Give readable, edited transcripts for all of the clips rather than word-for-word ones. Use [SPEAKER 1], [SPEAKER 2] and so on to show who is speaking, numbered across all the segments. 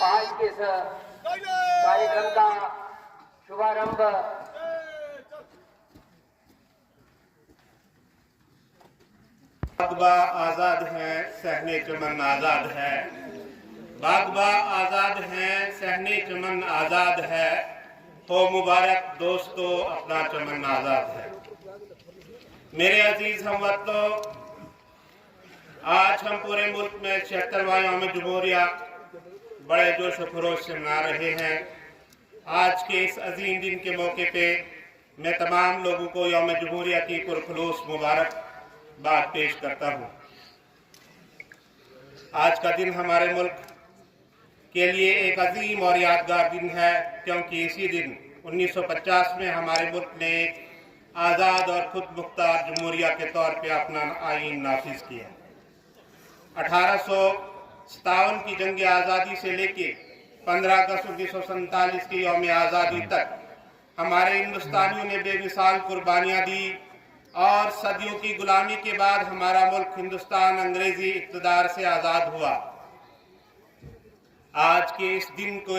[SPEAKER 1] आज के इस कार्यक्रम का शुभारंभ
[SPEAKER 2] बागबा आजाद है, सहने चमन आजाद है। बागबा आजाद है, सहने चमन आजाद है। हो मुबारक दोस्तों, अपना चमन आजाद है। मेरे अजीज हमवतनों, आज हम पूरे मुल्क में 76वां यौम जुमहूरिया बड़े जोश व खरोश से मना रहे हैं। आज के इस अजीम दिन के मौके पे मैं तमाम लोगों को यौम जुमहूरिया की पुरखुलूस मुबारकबाद पेश करता हूँ। आज का दिन हमारे मुल्क के लिए एक अजीम और यादगार दिन है, क्योंकि इसी दिन 1950 में हमारे मुल्क ने आज़ाद और खुद मुख्तार जमहूरिया के तौर पे अपना आईन नाफिज किया। 1857 की जंग आज़ादी से लेके 15 अगस्त 1947 की यौम आज़ादी तक हमारे हिंदुस्तानियों ने बेमिसाल कुर्बानियाँ दी और सदियों की गुलामी के बाद हमारा मुल्क हिंदुस्तान अंग्रेजी इक़्तिदार से आज़ाद हुआ। आज के इस दिन को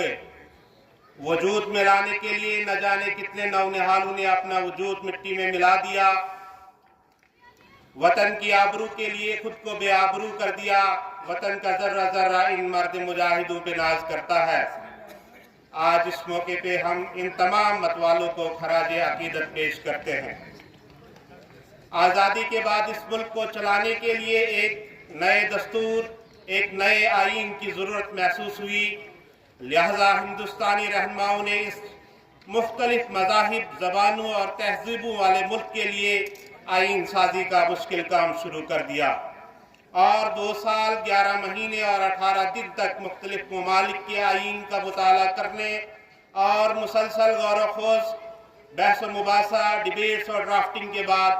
[SPEAKER 2] वजूद में लाने के लिए न जाने कितने नौनिहालों ने अपना वजूद मिट्टी में मिला दिया। वतन की आबरू के लिए खुद को बेआबरू कर दिया। वतन का जर्रा जर्रा इन मर्द मुजाहिदों पे नाज करता है। आज इस मौके पे हम इन तमाम मतवालों को खराज अकीदत पेश करते हैं। आज़ादी के बाद इस मुल्क को चलाने के लिए एक नए दस्तूर, एक नए आईन की ज़रूरत महसूस हुई। लिहाजा हिंदुस्तानी रहनुमाओं ने इस मुख्तलिफ मज़ाहिब, ज़बानों और तहज़ीबों वाले मुल्क के लिए आईन साजी का मुश्किल काम शुरू कर दिया और 2 साल 11 महीने और 18 दिन तक मुख्तलिफ ममालिक के आईन का मुताला करने और मुसलसल गौर खोज बहस मुबासा, डिबेट्स और ड्राफ्टिंग के बाद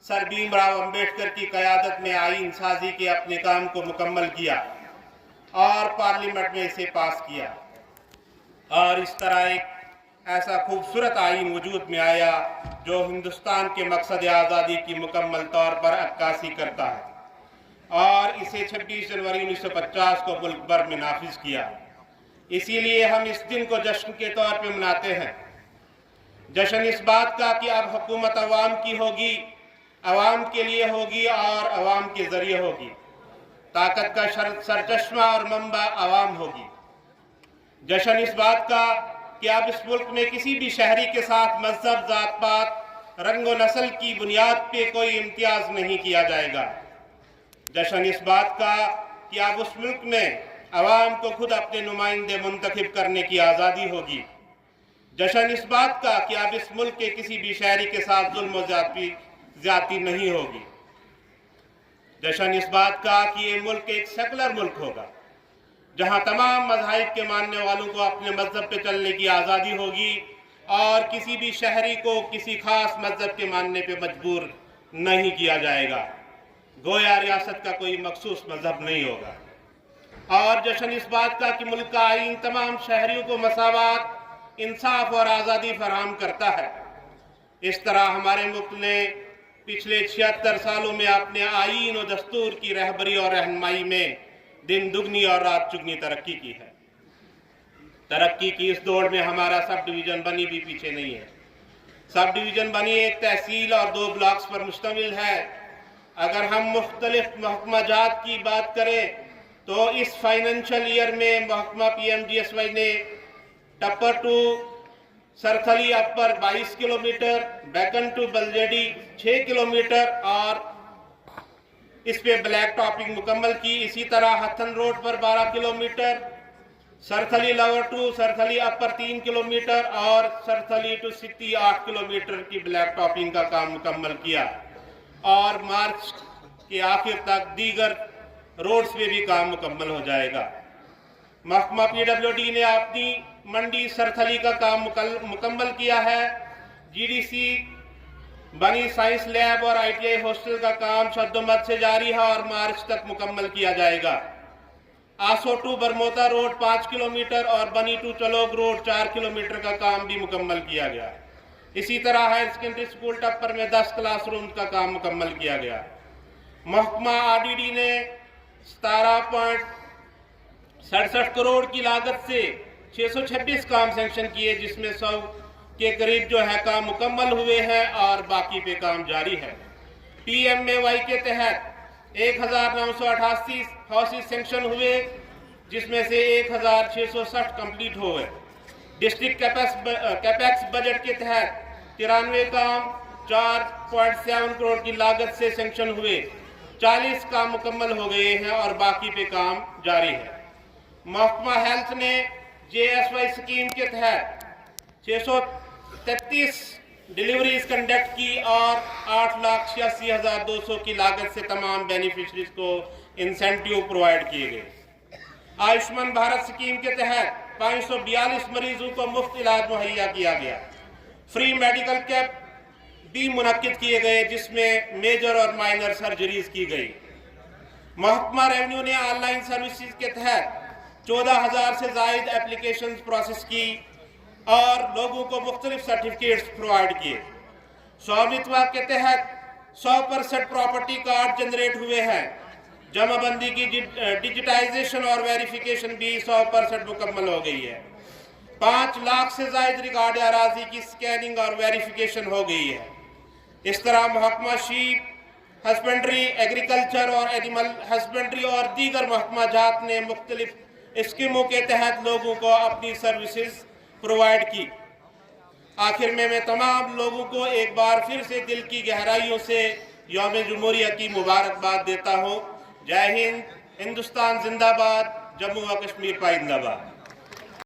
[SPEAKER 2] सर भीमराव अम्बेडकर की क़यादत में आईन साजी के अपने काम को मुकम्मल किया और पार्लियामेंट में इसे पास किया और इस तरह एक ऐसा खूबसूरत आईन वजूद में आया जो हिंदुस्तान के मकसद आज़ादी की मुकम्मल तौर पर अक्कासी करता है और इसे 26 जनवरी 1950 को मुल्क भर में नाफिज किया। इसीलिए हम इस दिन को जश्न के तौर पर मनाते हैं। जश्न इस बात का कि अब हुकूमत अवाम की होगी, अवाम के लिए होगी और अवाम के जरिए होगी। ताकत का सरचश्मा और मंबा अवाम होगी। जश्न इस बात का कि अब इस मुल्क में किसी भी शहरी के साथ मजहब, जात पात, रंग व नस्ल की बुनियाद पे कोई इम्तियाज नहीं किया जाएगा। जश्न इस बात का कि अब उस मुल्क में अवाम को खुद अपने नुमाइंदे मुंतखब करने की आज़ादी होगी। जश्न इस बात का कि अब इस मुल्क के किसी भी शहरी के साथ जुल्म व ज्यादती नहीं होगी। जश्न इस बात का कि ये मुल्क एक सेकुलर मुल्क होगा, जहां तमाम मज़ाहिब के मानने वालों को अपने मजहब पे चलने की आज़ादी होगी और किसी भी शहरी को किसी खास मजहब के मानने पे मजबूर नहीं किया जाएगा। गोया रियासत का कोई मखसूस मजहब नहीं होगा। और जश्न इस बात का कि मुल्क का आईन तमाम शहरियों को मसावत, इंसाफ और आज़ादी फराहम करता है। इस तरह हमारे मुल्क ने पिछले 76 सालों में अपने आईन और दस्तूर की रहबरी और रहनुमाई में दिन दुगनी और रात चुगनी तरक्की की है। तरक्की की इस दौड़ में हमारा सब डिवीज़न बनी भी पीछे नहीं है। सब डिवीज़न बनी एक तहसील और 2 ब्लॉक्स पर मुश्तमिल है। अगर हम मुख्तलिफ महकमा जात की बात करें तो इस फाइनेंशियल ईयर में महकमा PMGSY ने Tappar to Sarthali upper 22 kilometre, Baikan to Baljedi 6 kilometre और इस पे ब्लैक टॉपिंग मुकम्मल की। इसी तरह हथन रोड पर 12 kilometre, Sarthali lower to Sarthali upper 3 kilometre और सरथली टू सिटी 8 किलोमीटर की ब्लैक टॉपिंग का काम मुकम्मल किया और मार्च के आखिर तक दीगर रोड्स पे भी काम मुकम्मल हो जाएगा। महकमा PWD ने अपनी मंडी सरथली का काम मुकम्मल किया है। GDC बनी साइंस लैब और ITI हॉस्टल का काम शद्दोमद से जारी है और मार्च तक मुकम्मल किया जाएगा। आसो टू बरमोता रोड 5 किलोमीटर और बनी टू चलोग रोड 4 किलोमीटर का काम भी मुकम्मल किया गया। इसी तरह हायर सेकेंडरी स्कूल टप्पर में 10 क्लासरूम का काम मुकम्मल किया गया। महकमा RDD ने 67 करोड़ की लागत से 626 काम सैंक्शन किए, जिसमें 100 के करीब जो है काम मुकम्मल हुए हैं और बाकी पे काम जारी है। PMAY के तहत 1988 हाउसेज सैंक्शन हुए, जिसमें से 1660 कंप्लीट हो गए। डिस्ट्रिक्ट कैपेक्स बजट के तहत 93 काम 4.7 करोड़ की लागत से सैंक्शन हुए, 40 काम मुकम्मल हो गए हैं और बाकी पे काम जारी है। महकमा हेल्थ ने JSY स्कीम के तहत 633 डिलीवरीज कंडक्ट की और 8,86,200 की लागत से तमाम बेनिफिशरीज को इंसेंटिव प्रोवाइड किए गए। आयुष्मान भारत स्कीम के तहत 542 मरीजों को मुफ्त इलाज मुहैया किया गया। फ्री मेडिकल कैंप भी मुनक्किद किए गए, जिसमें मेजर और माइनर सर्जरीज की गई। महकमा रेवेन्यू ने ऑनलाइन सर्विसेज के तहत 14,000 से जायद एप्लीकेशंस प्रोसेस की और लोगों को मुख्तलिफ सर्टिफिकेट्स प्रोवाइड किए। स्वामित्व के तहत 100% प्रॉपर्टी कार्ड जनरेट हुए हैं। जमाबंदी की डिजिटाइजेशन और वेरिफिकेशन भी 100% मुकम्मल हो गई है। 5 लाख से जायद रिकॉर्ड अराजी की स्कैनिंग और वेरिफिकेशन हो गई है। इस तरह महकमा शीप हस्बेंड्री, एग्रीकल्चर और एनिमल हस्बेंड्री और दीगर महकमा जात ने मुख्तलिफ स्कीमों के तहत लोगों को अपनी सर्विसेज प्रोवाइड की। आखिर में मैं तमाम लोगों को एक बार फिर से दिल की गहराइयों से यौम जमहूरिया की मुबारकबाद देता हूँ। जय हिंद, हिंदुस्तान जिंदाबाद, जम्मू व कश्मीर पाइंदाबाद।